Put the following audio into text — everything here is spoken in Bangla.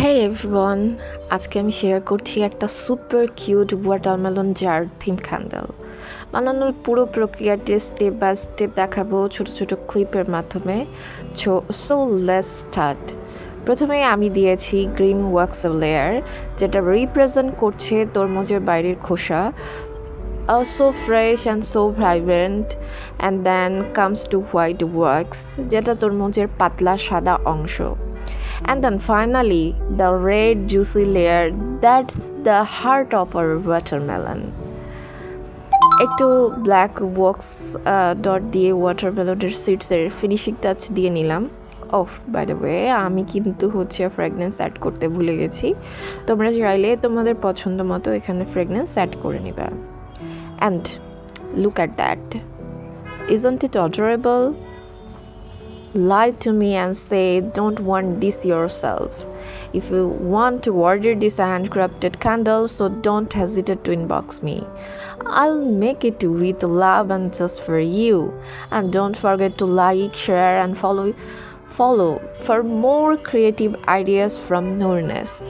Hey everyone, আজকে আমি শেয়ার করছি একটা super cute watermelon jar theme candle বানানোর পুরো প্রক্রিয়াটি স্টেপ বাই স্টেপ দেখাবো ছোট ছোট ক্লিপের মাধ্যমে। So let's start. প্রথমে আমি দিয়েছি গ্রিন ওয়াক্স লেয়ার, যেটা রিপ্রেজেন্ট করছে তরমুজের বাইরের খোসা, so fresh and so vibrant. And then comes to white wax, যেটা তরমুজের পাতলা সাদা অংশ. And then finally, the red juicy layer, that's the heart of our watermelon. একটু ব্ল্যাক ওয়াক্স ডট দিয়ে ওয়াটারমেলনের সিডসের ফিনিশিং টাচ দিয়ে নিলাম। বাই দ্য ওয়ে, আমি কিন্তু ফ্র্যাগনেন্স অ্যাড করতে ভুলে গেছি। তোমরা চাইলে তোমাদের পছন্দ মতো এখানে ফ্র্যাগনেন্স অ্যাড করে নিবা। And look at that, isn't it adorable? Lie to me and say don't want this yourself. If you want to order this handcrafted candle, so don't hesitate to inbox me. I'll make it with love and just for you. And don't forget to like, share and follow for more creative ideas from Noornest.